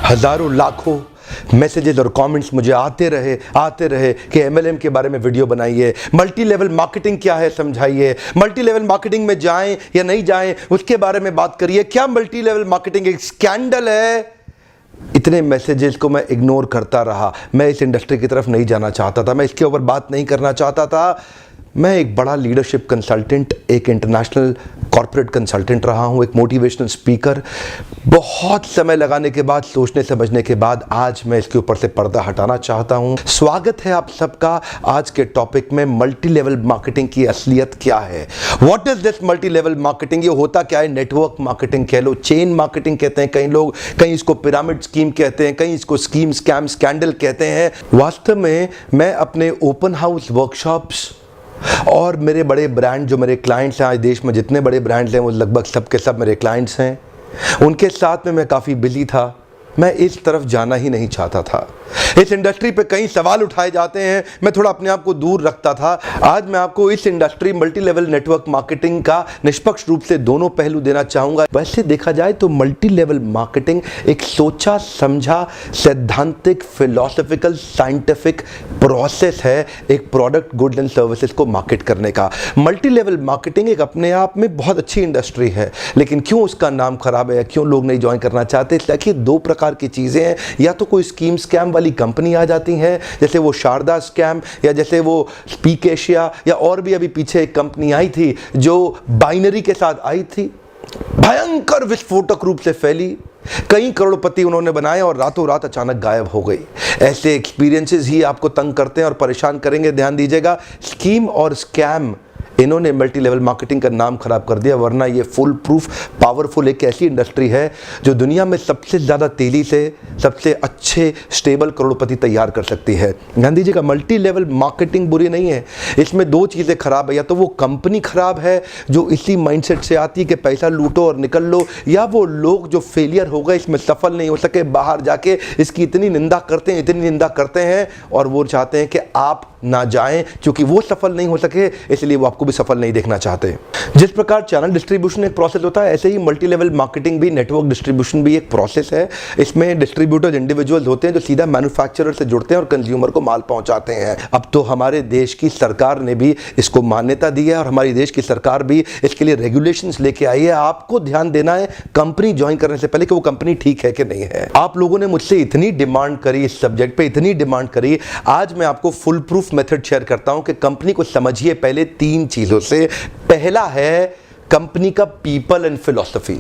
हज़ारों लाखों मैसेजेस और कमेंट्स मुझे आते रहे कि एमएलएम के बारे में वीडियो बनाइए, मल्टी लेवल मार्केटिंग क्या है समझाइए, मल्टी लेवल मार्केटिंग में जाएं या नहीं जाएं उसके बारे में बात करिए, क्या मल्टी लेवल मार्केटिंग एक स्कैंडल है। इतने मैसेजेस को मैं इग्नोर करता रहा। मैं इस इंडस्ट्री की तरफ नहीं जाना चाहता था, मैं इसके ऊपर बात नहीं करना चाहता था। मैं एक बड़ा लीडरशिप कंसल्टेंट, एक इंटरनेशनल कॉर्पोरेट कंसल्टेंट रहा हूं, एक मोटिवेशनल स्पीकर। बहुत समय लगाने के बाद, सोचने समझने के बाद आज मैं इसके ऊपर से पर्दा हटाना चाहता हूं। स्वागत है आप सबका आज के टॉपिक में, मल्टी लेवल मार्केटिंग की असलियत क्या है। What is this multi level marketing? ये होता क्या है? नेटवर्क मार्केटिंग कह लो, चेन मार्केटिंग कहते हैं कई लोग, कहीं इसको पिरामिड स्कीम कहते हैं, कहीं इसको स्कीम स्कैम स्कैंडल कहते हैं। वास्तव में मैं अपने ओपन हाउस वर्कशॉप्स और मेरे बड़े ब्रांड जो मेरे क्लाइंट्स हैं, आज देश में जितने बड़े ब्रांड्स हैं वो लगभग सब के सब मेरे क्लाइंट्स हैं, उनके साथ में मैं काफ़ी बिजी था। मैं इस तरफ जाना ही नहीं चाहता था। इस इंडस्ट्री पे कई सवाल उठाए जाते हैं, मैं थोड़ा अपने आप को दूर रखता था। आज मैं आपको इस industry multi level network marketing का निष्पक्ष रूप से दोनों पहलू देना चाहूँगा। वैसे देखा जाए तो मल्टी लेवल मार्केटिंग एक सोचा समझा सैद्धांतिक फिलोसॉफिकल साइंटिफिक प्रोसेस है एक प्रोडक्ट गुड्स एंड सर्विसेज को मार्केट करने का। मल्टी लेवल मार्केटिंग एक अपने आप में बहुत अच्छी इंडस्ट्री है, लेकिन क्यों उसका नाम खराब है, क्यों लोग नहीं ज्वाइन करना चाहते? देखिए, दो प्रकार की चीजें हैं। या तो कोई स्कीम स्कैम वाली कंपनी आ जाती है, जैसे वो शारदा स्कैम या जैसे वो स्पीक एशिया, या और भी अभी पीछे एक कंपनी आई थी जो बाइनरी के साथ आई थी, भयंकर विस्फोटक रूप से फैली, कई करोड़पति उन्होंने बनाए और रातों रात अचानक गायब हो गई। ऐसे एक्सपीरियंसेस ही आपको तंग करते हैं और परेशान करेंगे। ध्यान दीजिएगा, स्कीम और स्कैम इन्होंने मल्टी लेवल मार्केटिंग का नाम खराब कर दिया, वरना ये फुल प्रूफ पावरफुल एक ऐसी इंडस्ट्री है जो दुनिया में सबसे ज़्यादा तेजी से सबसे अच्छे स्टेबल करोड़पति तैयार कर सकती है। ध्यान दीजिएगा, मल्टी लेवल मार्केटिंग बुरी नहीं है, इसमें दो चीज़ें खराब है। या तो वो कंपनी खराब है जो इसी माइंडसेट से आती है कि पैसा लूटो और निकल लो, या वो लोग जो फेलियर हो गए, इसमें सफल नहीं हो सके, बाहर जाके इसकी इतनी निंदा करते हैं और वो चाहते हैं कि आप ना जाएं, क्योंकि वो सफल नहीं हो सके इसलिए वो आपको भी सफल नहीं देखना चाहते। जिस प्रकार चैनल डिस्ट्रीब्यूशन एक प्रोसेस होता है, ऐसे ही मल्टी लेवल मार्केटिंग भी, नेटवर्क डिस्ट्रीब्यूशन भी एक प्रोसेस है। इसमें डिस्ट्रीब्यूटर्स इंडिविजुअल्स होते हैं जो सीधा मैन्युफैक्चरर से जुड़ते हैं और कंज्यूमर को माल पहुंचाते हैं। अब तो हमारे देश की सरकार ने भी इसको मान्यता दी है और हमारी देश की सरकार भी इसके लिए रेगुलेशंस लेके आई है। आपको ध्यान देना है कंपनी ज्वाइन करने से पहले कि वो कंपनी ठीक है कि नहीं है। आप लोगों ने मुझसे इतनी डिमांड करी, इस सब्जेक्ट पे इतनी डिमांड करी, आज मैं आपको फुल प्रूफ मेथड शेयर करता हूं कि कंपनी को समझिए पहले तीन चीजों से। पहला है कंपनी का पीपल एंड फिलॉसफी।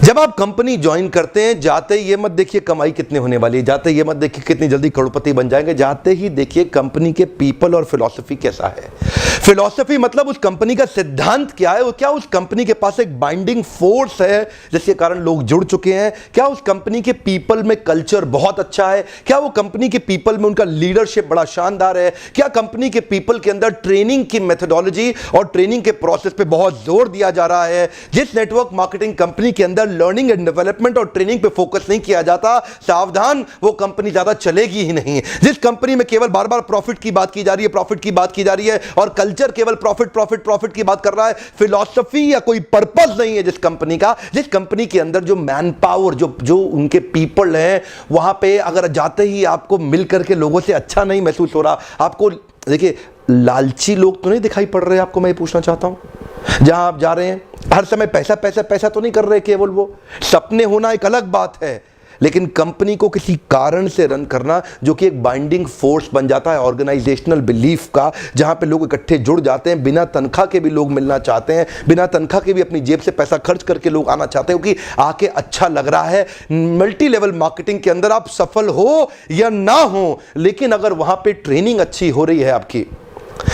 जब आप कंपनी ज्वाइन करते हैं, जाते ही ये मत देखिए कमाई कितने होने वाली है, जाते ही ये मत देखिए कितनी जल्दी करोड़पति बन जाएंगे, जाते ही देखिए कंपनी के पीपल और फिलॉसफी कैसा है। फिलॉसफी मतलब उस कंपनी का सिद्धांत क्या है, क्या उस कंपनी के पास एक बाइंडिंग फोर्स है जिसके कारण लोग जुड़ चुके हैं, क्या उस कंपनी के पीपल में कल्चर बहुत अच्छा है, क्या वो कंपनी के पीपल में उनका लीडरशिप बड़ा शानदार है, क्या कंपनी के पीपल के अंदर ट्रेनिंग की मेथोडोलॉजी और ट्रेनिंग के प्रोसेस पे बहुत जोर दिया जा रहा है। जिस नेटवर्क मार्केटिंग कंपनी के अंदर लर्निंग एंड डेवलपमेंट और ट्रेनिंग पे फोकस नहीं किया जाता, सावधान, वो कंपनी ज्यादा चलेगी ही नहीं। जिस कंपनी में केवल बार बार प्रॉफिट की बात की जा रही है, और कल्चर केवल प्रॉफिट की बात कर रहा है, फिलॉसफी या कोई पर्पस नहीं है जिस कंपनी का, जिस कंपनी के अंदर जो मैन पावर, जो उनके पीपल हैं, वहां पे अगर जाते ही आपको मिल करके लोगों से अच्छा नहीं महसूस हो रहा, आपको देखिए लालची लोग तो नहीं दिखाई पड़ रहे आपको, मैं ये पूछना चाहता हूं। जहां आप जा रहे हैं हर समय पैसा पैसा पैसा तो नहीं कर रहे केवल, वो सपने होना एक अलग बात है, लेकिन कंपनी को किसी कारण से रन करना जो कि एक बाइंडिंग फोर्स बन जाता है ऑर्गेनाइजेशनल बिलीफ का, जहां पे लोग इकट्ठे जुड़ जाते हैं, बिना तनख्वाह के भी लोग मिलना चाहते हैं, बिना तनख्वाह के भी अपनी जेब से पैसा खर्च करके लोग आना चाहते हैं क्योंकि आके अच्छा लग रहा है। मल्टी लेवल मार्केटिंग के अंदर आप सफल हो या ना हो, लेकिन अगर वहां पे ट्रेनिंग अच्छी हो रही है आपकी,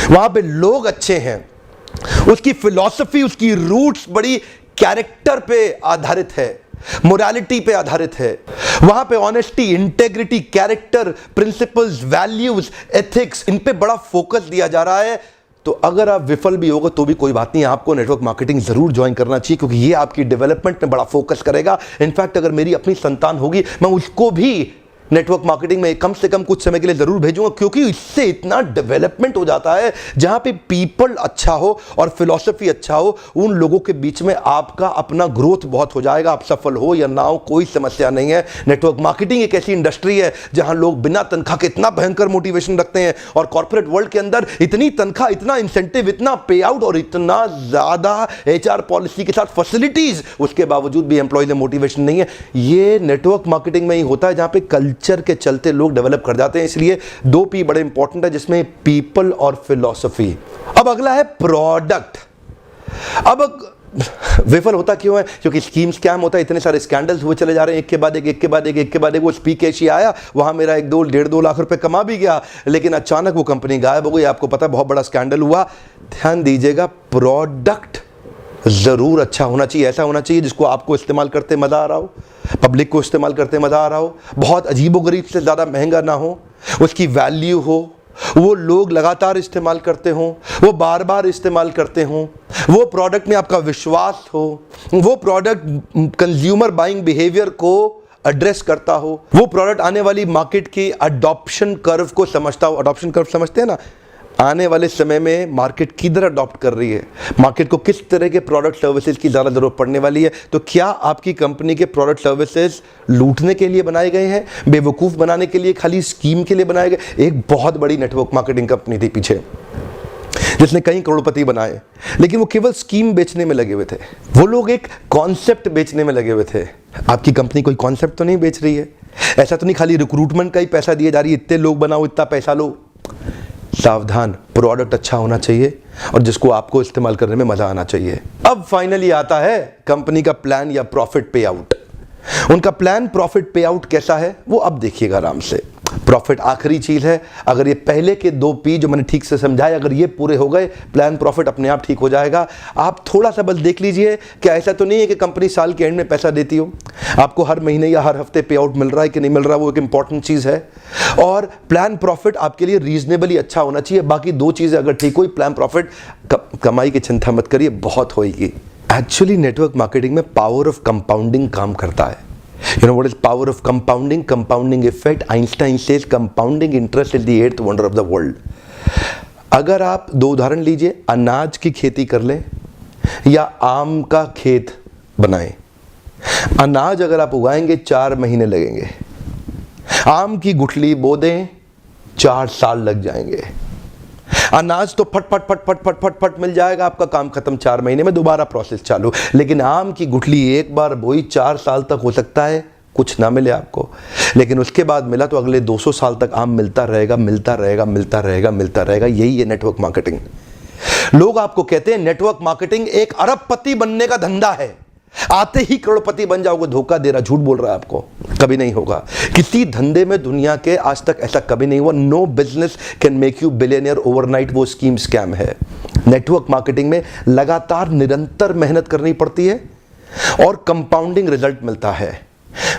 वहां पे लोग अच्छे हैं, उसकी फिलॉसफी, उसकी रूट्स बड़ी कैरेक्टर पे आधारित है, मोरालिटी पे आधारित है, वहां पे honesty, integrity, character, principles, values, ethics, इन पे बड़ा फोकस दिया जा रहा है, तो अगर आप विफल भी होगा तो भी कोई बात नहीं, आपको नेटवर्क मार्केटिंग जरूर ज्वाइन करना चाहिए क्योंकि ये आपकी डेवलपमेंट में बड़ा फोकस करेगा। इनफैक्ट अगर मेरी अपनी संतान होगी, मैं उसको भी नेटवर्क मार्केटिंग में कम से कम कुछ समय के लिए जरूर भेजूंगा, क्योंकि इससे इतना डेवलपमेंट हो जाता है जहां पे पीपल अच्छा हो और फिलॉसफी अच्छा हो, उन लोगों के बीच में आपका अपना ग्रोथ बहुत हो जाएगा। आप सफल हो या ना हो कोई समस्या नहीं है। नेटवर्क मार्केटिंग एक ऐसी इंडस्ट्री है जहां लोग बिना तनख्वाह के इतना भयंकर मोटिवेशन रखते हैं, और कॉर्पोरेट वर्ल्ड के अंदर इतनी तनख्वाह, इतना इंसेंटिव, इतना पे आउट और इतना ज्यादा एचआर पॉलिसी के साथ फैसिलिटीज, उसके बावजूद भी एम्प्लॉय में मोटिवेशन नहीं है। ये नेटवर्क मार्केटिंग में ही होता है, जहां पे कल्चर के चलते लोग डेवलप कर जाते हैं। इसलिए 2 P बड़े इंपॉर्टेंट है, जिसमें पीपल और फिलॉसफी। अब अगला है प्रोडक्ट। अब विफल होता क्यों है? क्योंकि स्कीम स्कैम होता है, इतने सारे स्कैंडल्स हुए चले जा रहे हैं, एक के बाद एक, एक के बाद एक, एक के बाद एक। वो स्पीक एशिया आया, वहां मेरा 1-2 लाख रुपए कमा भी गया, लेकिन अचानक वो कंपनी गायब हो गई। आपको पता है, बहुत बड़ा स्कैंडल हुआ। ध्यान दीजिएगा, प्रोडक्ट जरूर अच्छा होना चाहिए, ऐसा होना चाहिए जिसको आपको इस्तेमाल करते मजा आ रहा हो, पब्लिक को इस्तेमाल करते मजा आ रहा हो, बहुत अजीबोगरीब से ज्यादा महंगा ना हो, उसकी वैल्यू हो, वो लोग लगातार इस्तेमाल करते हों, वो बार बार इस्तेमाल करते हों, वो प्रोडक्ट में आपका विश्वास हो, वो प्रोडक्ट कंज्यूमर बाइंग बिहेवियर को एड्रेस करता हो, वो प्रोडक्ट आने वाली मार्केट की अडॉप्शन कर्व को समझता हो। अडॉप्शन कर्व समझते हैं ना? आने वाले समय में मार्केट किधर अडॉप्ट कर रही है, मार्केट को किस तरह के प्रोडक्ट सर्विसेज की ज़्यादा ज़रूरत पड़ने वाली है। तो क्या आपकी कंपनी के प्रोडक्ट सर्विसेज लूटने के लिए बनाए गए हैं, बेवकूफ़ बनाने के लिए, खाली स्कीम के लिए बनाए गए? एक बहुत बड़ी नेटवर्क मार्केटिंग कंपनी थी पीछे, जिसने कई करोड़पति बनाए, लेकिन वो केवल स्कीम बेचने में लगे हुए थे। वो लोग एक कॉन्सेप्ट बेचने में लगे हुए थे। आपकी कंपनी कोई कॉन्सेप्ट तो नहीं बेच रही है, ऐसा तो नहीं खाली रिक्रूटमेंट का ही पैसा दिया जा रही है, इतने लोग बनाओ, इतना पैसा लो। सावधान, प्रोडक्ट अच्छा होना चाहिए और जिसको आपको इस्तेमाल करने में मजा आना चाहिए। अब फाइनली आता है कंपनी का प्लान या प्रॉफिट पे आउट। उनका प्लान प्रॉफिट पे आउट कैसा है वो अब देखिएगा आराम से। प्रॉफिट आखिरी चीज है। अगर ये पहले के 2 P जो मैंने ठीक से समझाए, अगर ये पूरे हो गए, प्लान प्रॉफिट अपने आप ठीक हो जाएगा। आप थोड़ा सा बस देख लीजिए कि ऐसा तो नहीं है कि कंपनी साल के एंड में पैसा देती हो, आपको हर महीने या हर हफ्ते पे आउट मिल रहा है कि नहीं मिल रहा, वो एक इंपॉर्टेंट चीज है। और प्लान प्रॉफिट आपके लिए रीजनेबली अच्छा होना चाहिए। बाकी 2 चीजें अगर ठीक हुई, प्लान प्रॉफिट, कमाई की चिंता मत करिए, बहुत होगी। एक्चुअली नेटवर्क मार्केटिंग में पावर ऑफ कंपाउंडिंग काम करता है। You know what is power of compounding? Compounding effect. Einstein says compounding interest is the 8th wonder of the world. अगर आप 2 उदाहरण लीजिए, अनाज की खेती कर लें या आम का खेत बनाएं। अनाज अगर आप उगाएंगे 4 महीने लगेंगे, आम की गुठली बो दें 4 साल लग जाएंगे। अनाज तो फट फट फट फट फट फट फट मिल जाएगा, आपका काम खत्म, 4 महीने में दोबारा प्रोसेस चालू। लेकिन आम की गुठली एक बार बोई 4 साल तक हो सकता है कुछ ना मिले आपको, लेकिन उसके बाद मिला तो अगले 200 साल तक आम मिलता रहेगा, मिलता रहेगा, मिलता रहेगा, मिलता रहेगा। यही है नेटवर्क मार्केटिंग। लोग आपको कहते हैं नेटवर्क मार्केटिंग एक अरबपति बनने का धंधा है, आते ही करोड़पति बन जाओगे। धोखा दे रहा, झूठ बोल रहा है आपको, कभी नहीं होगा। किसी धंधे में दुनिया के आज तक ऐसा कभी नहीं हुआ। No business can make you billionaire overnight, वो स्कीम स्कैम है। नेटवर्क मार्केटिंग में लगातार निरंतर मेहनत करनी पड़ती है और कंपाउंडिंग रिजल्ट मिलता है।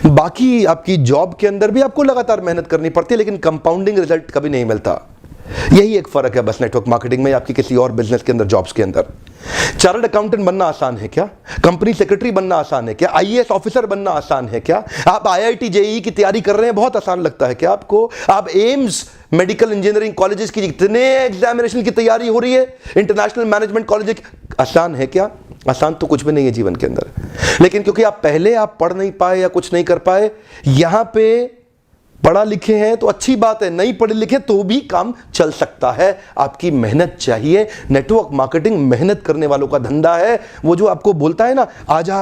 बाकी आपकी जॉब के अंदर भी आपको लगातार मेहनत करनी पड़ती है, लेकिन कंपाउंडिंग रिजल्ट कभी नहीं मिलता। यही एक फर्क है बस नेटवर्क मार्केटिंग में आपकी किसी और बिजनेस के अंदर, जॉब्स के अंदर। चार्टर्ड अकाउंटेंट बनना आसान है क्या? कंपनी सेक्रेटरी बनना आसान है क्या? IAS ऑफिसर बनना आसान है क्या? आप IIT JEE की तैयारी कर रहे हैं, बहुत आसान लगता है क्या आपको? आप एम्स मेडिकल इंजीनियरिंग कॉलेजेस की इतने एग्जामिनेशन की तैयारी हो रही है, इंटरनेशनल मैनेजमेंट कॉलेज, आसान है क्या? आसान तो कुछ भी नहीं है जीवन के अंदर। लेकिन क्योंकि आप पहले पढ़ नहीं पाए या कुछ नहीं कर पाए, यहां पे पढ़ा लिखे हैं तो अच्छी बात है, नहीं पढ़े लिखे तो भी काम चल सकता है। आपकी मेहनत चाहिए। नेटवर्क मार्केटिंग मेहनत करने वालों का धंधा है। वो जो आपको बोलता है ना, आजा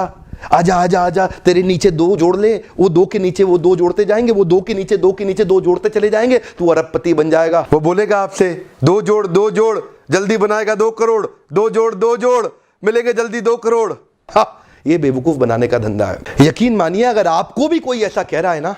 आजा आजा आजा, तेरे नीचे 2 जोड़ ले, वो 2 के नीचे वो 2 जोड़ते जाएंगे, वो 2 के नीचे 2 के नीचे 2 जोड़ते चले जाएंगे, तू अरबपति बन जाएगा। वो बोलेगा आपसे 2 जोड़ 2 जोड़, जल्दी बनाएगा 2 करोड़, 2 जोड़ 2 जोड़, मिलेंगे जल्दी 2 करोड़। हाँ, ये बेवकूफ बनाने का धंधा है। यकीन मानिए, अगर आपको भी कोई ऐसा कह रहा है ना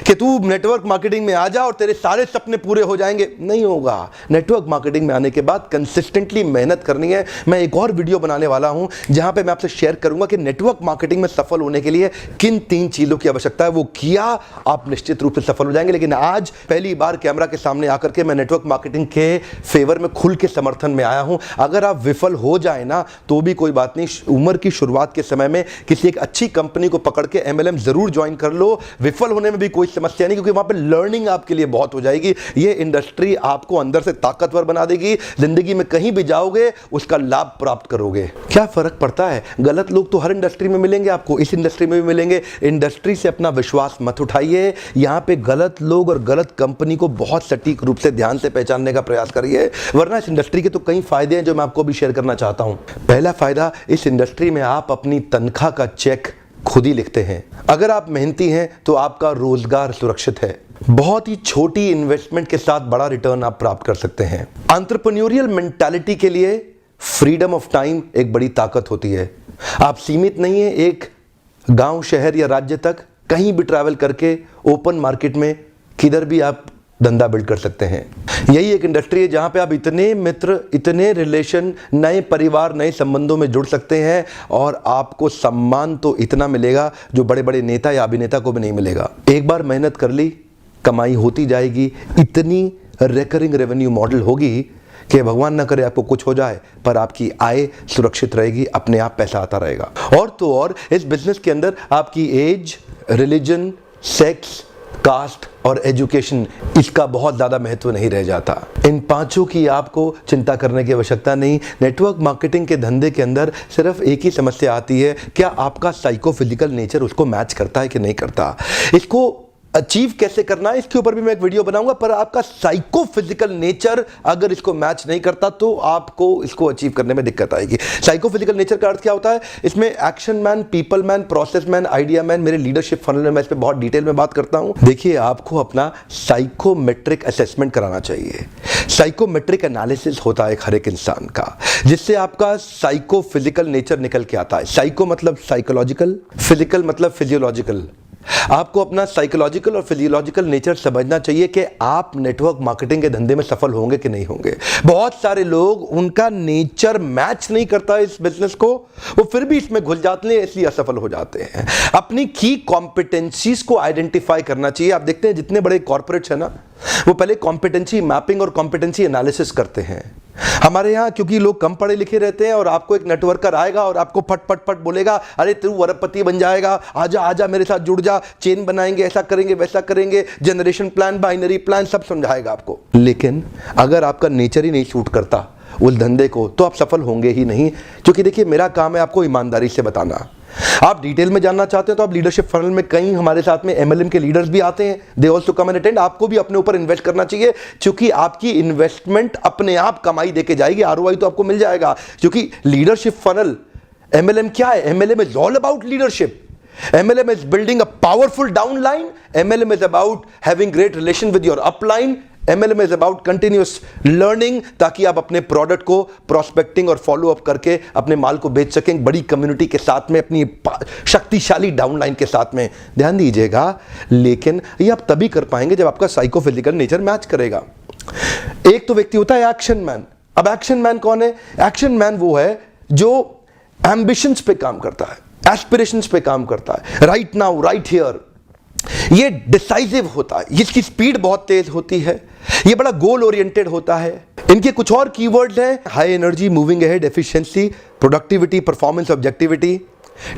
कि तू नेटवर्क मार्केटिंग में आ जा और तेरे सारे सपने पूरे हो जाएंगे, नहीं होगा। नेटवर्क मार्केटिंग में आने के बाद कंसिस्टेंटली मेहनत करनी है। मैं एक और वीडियो बनाने वाला हूं जहां पे मैं आपसे शेयर करूंगा कि नेटवर्क मार्केटिंग में सफल होने के लिए किन 3 चीजों की आवश्यकता है। वो किया आप निश्चित रूप से सफल हो जाएंगे। लेकिन आज पहली बार कैमरा के सामने आकर के मैं नेटवर्क मार्केटिंग के फेवर में खुल के समर्थन में आया हूं। अगर आप विफल हो जाए ना तो भी कोई बात नहीं, उम्र की शुरुआत के समय में किसी एक अच्छी कंपनी को पकड़ के MLM जरूर ज्वाइन कर लो। विफल होने में भी भी कोई समस्या नहीं, क्योंकि वहां पे लर्निंग आपके लिए बहुत हो जाएगी। ये इंडस्ट्री आपको अंदर से ताकतवर बना देगी, जिंदगी में कहीं भी जाओगे उसका लाभ प्राप्त करोगे। क्या फर्क पड़ता है, गलत लोग तो हर इंडस्ट्री में मिलेंगे, आपको इस इंडस्ट्री में भी मिलेंगे। इंडस्ट्री से अपना विश्वास मत उठाइए, यहां पे गलत लोग और गलत कंपनी को बहुत सटीक रूप से ध्यान से पहचानने का प्रयास करिए, वरना इस इंडस्ट्री के तो कई फायदे हैं जो मैं आपको भी शेयर करना चाहता हूं। पहला फायदा, इस इंडस्ट्री में आप अपनी तनख्वाह का चेक खुद ही लिखते हैं। अगर आप मेहनती हैं तो आपका रोजगार सुरक्षित है। बहुत ही छोटी इन्वेस्टमेंट के साथ बड़ा रिटर्न आप प्राप्त कर सकते हैं। एंटरप्रेन्योरियल मेंटालिटी के लिए फ्रीडम ऑफ टाइम एक बड़ी ताकत होती है। आप सीमित नहीं है एक गांव, शहर या राज्य तक, कहीं भी ट्रैवल करके ओपन मार्केट में किधर भी आप धंधा बिल्ड कर सकते हैं। यही एक इंडस्ट्री है जहां पे आप इतने मित्र, इतने रिलेशन, नए परिवार, नए संबंधों में जुड़ सकते हैं और आपको सम्मान तो इतना मिलेगा जो बड़े बड़े नेता या अभिनेता को भी नहीं मिलेगा। एक बार मेहनत कर ली, कमाई होती जाएगी। इतनी रिकरिंग रेवेन्यू मॉडल होगी कि भगवान ना करे आपको कुछ हो जाए पर आपकी आय सुरक्षित रहेगी, अपने आप पैसा आता रहेगा। और तो और इस बिजनेस के अंदर आपकी एज, रिलीजन, सेक्स, कास्ट और एजुकेशन, इसका बहुत ज्यादा महत्व नहीं रह जाता। इन पांचों की आपको चिंता करने की आवश्यकता नहीं। नेटवर्क मार्केटिंग के धंधे के अंदर सिर्फ एक ही समस्या आती है, क्या आपका साइको फिजिकल नेचर उसको मैच करता है कि नहीं करता। इसको अचीव कैसे करना है इसके ऊपर भी मैं एक वीडियो बनाऊंगा, पर आपका साइको फिजिकल नेचर अगर इसको मैच नहीं करता तो आपको इसको अचीव करने में दिक्कत आएगी। साइको फिजिकल नेचर का अर्थ क्या होता है, इसमें action man, people man, process man, idea man, मेरे लीडरशिप फनल में मैं इस पर बहुत डिटेल में बात करता हूं। देखिए, आपको अपना साइकोमेट्रिक असेसमेंट कराना चाहिए। साइकोमेट्रिक एनालिसिस होता है हर एक इंसान का, जिससे आपका साइको फिजिकल नेचर निकल के आता है। साइको मतलब साइकोलॉजिकल, फिजिकल मतलब फिजियोलॉजिकल। आपको अपना साइकोलॉजिकल और फिजियोलॉजिकल नेचर समझना चाहिए कि आप नेटवर्क मार्केटिंग के धंधे में सफल होंगे कि नहीं होंगे। बहुत सारे लोग, उनका नेचर मैच नहीं करता इस बिजनेस को, वो फिर भी इसमें घुल जाते हैं, इसलिए असफल हो जाते हैं। अपनी की कॉम्पिटेंसीज को आइडेंटिफाई करना चाहिए। आप देखते हैं जितने बड़े कॉर्पोरेट्स हैं ना, वो पहले कॉम्पिटेंसी मैपिंग और कॉम्पिटेंसी एनालिसिस करते हैं। हमारे यहाँ क्योंकि लोग कम पढ़े लिखे रहते हैं और आपको एक नेटवर्कर आएगा और आपको फट फट फट बोलेगा, अरे तू अरबपति बन जाएगा, आजा आजा मेरे साथ जुड़ जा, चेन बनाएंगे, ऐसा करेंगे, वैसा करेंगे, जनरेशन प्लान, बाइनरी प्लान, सब समझाएगा आपको। लेकिन अगर आपका नेचर ही नहीं सूट करता उस धंधे को, तो आप सफल होंगे ही नहीं। क्योंकि देखिए, मेरा काम है आपको ईमानदारी से बताना। आप डिटेल में जानना चाहते हैं तो आप लीडरशिप फनल में, कई हमारे साथ में MLM के लीडर्स भी आते हैं, they also come and attend. आपको भी अपने ऊपर इन्वेस्ट करना चाहिए, क्योंकि आपकी इन्वेस्टमेंट अपने आप कमाई देके जाएगी, ROI तो आपको मिल जाएगा। क्योंकि लीडरशिप फनल, MLM क्या है, MLM is all about leadership. MLM is building a powerful downline. MLM is about having great relation with your upline. MLM is about continuous learning, ताकि आप अपने प्रोडक्ट को प्रोस्पेक्टिंग और फॉलो अप करके अपने माल को बेच सकें बड़ी कम्युनिटी के साथ में, अपनी शक्तिशाली डाउनलाइन के साथ में। ध्यान दीजिएगा, लेकिन ये आप तभी कर पाएंगे जब आपका साइको फिजिकल नेचर मैच करेगा। एक तो व्यक्ति होता है एक्शन मैन। अब एक्शन मैन कौन है? एक्शन मैन वो है जो एम्बिशंस पे काम करता है, एस्पिरेशंस पे काम करता है, राइट नाउ, राइट हियर। ये डिसाइसिव होता है, इसकी स्पीड बहुत तेज होती है, ये बड़ा गोल ओरिएंटेड होता है। इनके कुछ और कीवर्ड्स हैं, high energy, moving ahead, efficiency, productivity, performance, objectivity.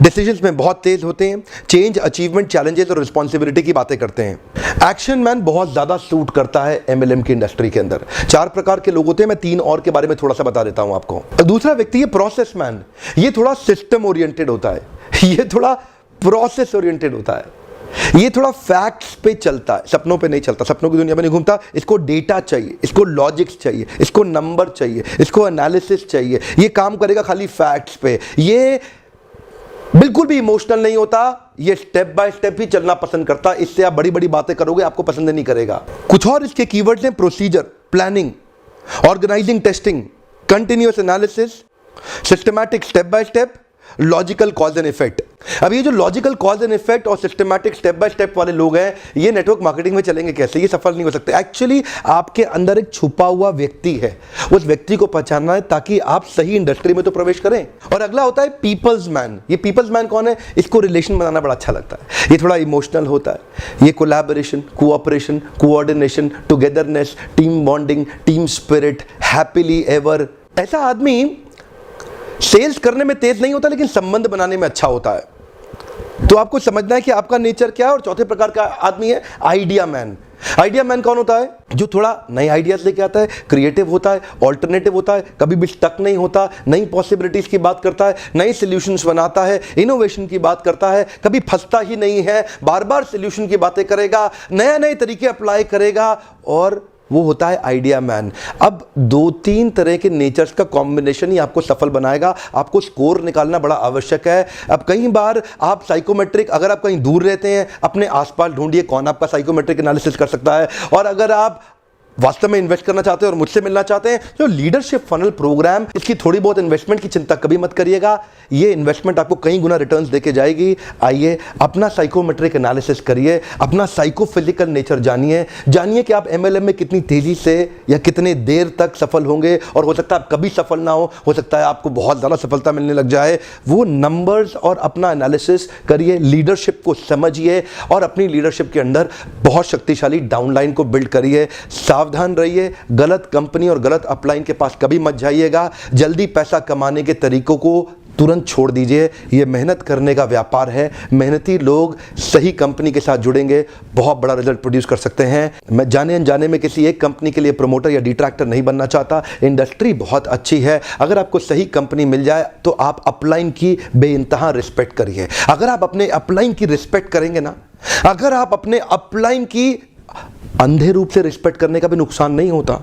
Decisions में बहुत तेज होते हैं, चेंज, अचीवमेंट, चैलेंजेस और रिस्पॉन्सिबिलिटी की बातें करते हैं। एक्शन मैन बहुत ज्यादा सूट करता है MLM की इंडस्ट्री के अंदर। 4 प्रकार के लोग होते हैं, मैं 3 और के बारे में थोड़ा सा बता देता हूं आपको। दूसरा व्यक्ति है प्रोसेस मैन। ये थोड़ा सिस्टम ओरिएंटेड होता है, ये थोड़ा प्रोसेस ओरिएंटेड होता है, ये थोड़ा फैक्ट्स पे चलता है, सपनों पे नहीं चलता, सपनों की दुनिया में नहीं घूमता। इसको डेटा चाहिए, इसको लॉजिक्स चाहिए, इसको नंबर चाहिए, इसको एनालिसिस चाहिए। ये काम करेगा खाली फैक्ट्स पे। ये बिल्कुल भी इमोशनल नहीं होता, ये स्टेप बाय स्टेप ही चलना पसंद करता। इससे आप बड़ी बड़ी बातें करोगे, आपको पसंद नहीं करेगा। कुछ और इसके कीवर्ड्स हैं, procedure, planning, organizing, testing, continuous analysis, systematic step by step, logical cause and effect. अब ये जो लॉजिकल कॉज एंड इफेक्ट और सिस्टमैटिक स्टेप बाय स्टेप वाले लोग हैं, ये नेटवर्क मार्केटिंग में चलेंगे कैसे? ये सफल नहीं हो सकते। एक्चुअली आपके अंदर एक छुपा हुआ व्यक्ति है, उस व्यक्ति को पहचानना है ताकि आप सही इंडस्ट्री में तो प्रवेश करें। और अगला होता है पीपल्स मैन। ये पीपल्स मैन कौन है? इसको रिलेशन बनाना बड़ा अच्छा लगता है, ये थोड़ा इमोशनल होता है, ये collaboration, cooperation, coordination, togetherness, team bonding, team spirit, happily ever. ऐसा आदमी सेल्स करने में तेज नहीं होता, लेकिन संबंध बनाने में अच्छा होता है। तो आपको समझना है कि आपका नेचर क्या है। और चौथे प्रकार का आदमी है आइडिया मैन। आइडिया मैन कौन होता है? जो थोड़ा नए आइडियाज लेके आता है, क्रिएटिव होता है, ऑल्टरनेटिव होता है, कभी भी स्टक नहीं होता, नई पॉसिबिलिटीज की बात करता है, नई सॉल्यूशंस बनाता है, इनोवेशन की बात करता है, कभी फंसता ही नहीं है, बार बार सॉल्यूशन की बातें करेगा, नए नए तरीके अप्लाई करेगा, और वो होता है आइडिया मैन। अब 2-3 तरह के नेचर्स का कॉम्बिनेशन ही आपको सफल बनाएगा। आपको स्कोर निकालना बड़ा आवश्यक है। अब कई बार आप साइकोमेट्रिक, अगर आप कहीं दूर रहते हैं, अपने आसपास ढूंढिए कौन आपका साइकोमेट्रिक एनालिसिस कर सकता है। और अगर आप वास्तव में इन्वेस्ट करना चाहते हैं और मुझसे मिलना चाहते हैं, तो लीडरशिप फनल प्रोग्राम, इसकी थोड़ी बहुत इन्वेस्टमेंट की चिंता कभी मत करिएगा। ये इन्वेस्टमेंट आपको कई गुना रिटर्न्स देके जाएगी। आइए अपना साइकोमेट्रिक एनालिसिस करिए, अपना साइकोफिजिकल नेचर जानिए कि आप एमएलएम में कितनी तेजी से या कितने देर तक सफल होंगे। और हो सकता है आप कभी सफल ना हो सकता है आपको बहुत ज़्यादा सफलता मिलने लग जाए। वो नंबर्स और अपना एनालिसिस करिए, लीडरशिप को समझिए और अपनी लीडरशिप के अंदर बहुत शक्तिशाली डाउनलाइन को बिल्ड करिए। सावधान रहिए, गलत कंपनी और गलत अपलाइन के पास कभी मत जाइएगा। जल्दी पैसा कमाने के तरीकों को तुरंत छोड़ दीजिए। यह मेहनत करने का व्यापार है। मेहनती लोग सही कंपनी के साथ जुड़ेंगे, बहुत बड़ा रिजल्ट प्रोड्यूस कर सकते हैं। मैं जाने अनजाने में किसी एक कंपनी के लिए प्रमोटर या डिट्रैक्टर नहीं बनना चाहता। इंडस्ट्री बहुत अच्छी है। अगर आपको सही कंपनी मिल जाए तो आप अपलाइन की बेइंतहा रिस्पेक्ट करिए। अगर आप अपने अपलाइन की रिस्पेक्ट करेंगे ना, अगर आप अपने अपलाइन की अंधे रूप से रिस्पेक्ट करने का भी नुकसान नहीं होता।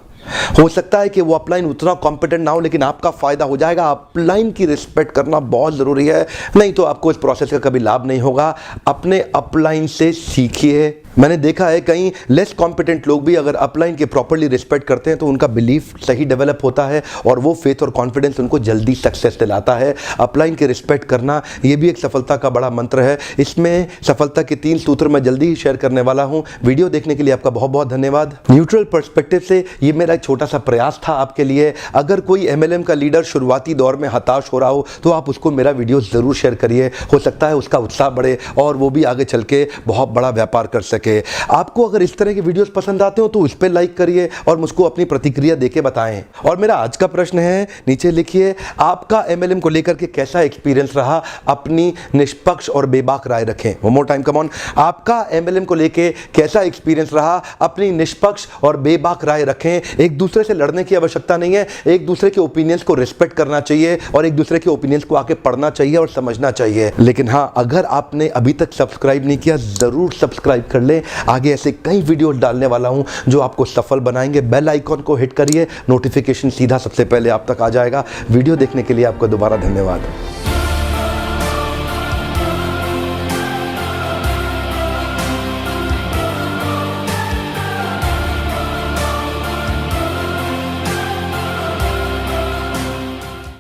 हो सकता है कि वो अपलाइन उतना कॉम्पिटेंट ना हो, लेकिन आपका फायदा हो जाएगा। अपलाइन की रिस्पेक्ट करना बहुत जरूरी है, नहीं तो आपको इस प्रोसेस का कभी लाभ नहीं होगा। अपने अपलाइन से सीखिए। मैंने देखा है कई लेस कॉम्पिटेंट लोग भी अगर अपलाइन के प्रॉपर्ली रिस्पेक्ट करते हैं तो उनका बिलीफ सही डेवलप होता है और वो फेथ और कॉन्फिडेंस उनको जल्दी सक्सेस दिलाता है। अपलाइन के रिस्पेक्ट करना ये भी एक सफलता का बड़ा मंत्र है। इसमें सफलता के 3 सूत्र मैं जल्दी ही शेयर करने वाला हूं। वीडियो देखने के लिए आपका बहुत बहुत धन्यवाद। न्यूट्रल पर्सपेक्टिव से ये मेरा एक छोटा सा प्रयास था आपके लिए। अगर कोई एमएलएम का लीडर शुरुआती दौर में हताश हो रहा हो तो आप उसको मेरा वीडियो जरूर शेयर करिए। हो सकता है उसका उत्साह बढ़े और वो भी आगे चल के बहुत बड़ा व्यापार कर सके। आपको अगर इस तरह के वीडियोस पसंद आते हो तो उस पर लाइक करिए और मुझको अपनी प्रतिक्रिया देके बताएं। और मेरा आज का प्रश्न है, नीचे लिखिए, आपका एमएलएम को लेकर के कैसा एक्सपीरियंस रहा? अपनी निष्पक्ष और बेबाक राय रखें। One more time, come on. आपका एमएलएम को लेकर कैसा एक्सपीरियंस रहा? अपनी निष्पक्ष और बेबाक राय रखें। एक दूसरे से लड़ने की आवश्यकता नहीं है। एक दूसरे के ओपिनियंस को रिस्पेक्ट करना चाहिए और एक दूसरे के ओपिनियंस को आके पढ़ना चाहिए और समझना चाहिए। लेकिन हाँ, अगर आपने अभी तक सब्सक्राइब नहीं किया, जरूर सब्सक्राइब कर लें। आगे ऐसे कई वीडियो डालने वाला हूं जो आपको सफल बनाएंगे। बेल आइकॉन को हिट करिए, नोटिफिकेशन सीधा सबसे पहले आप तक आ जाएगा। वीडियो देखने के लिए आपका दोबारा धन्यवाद।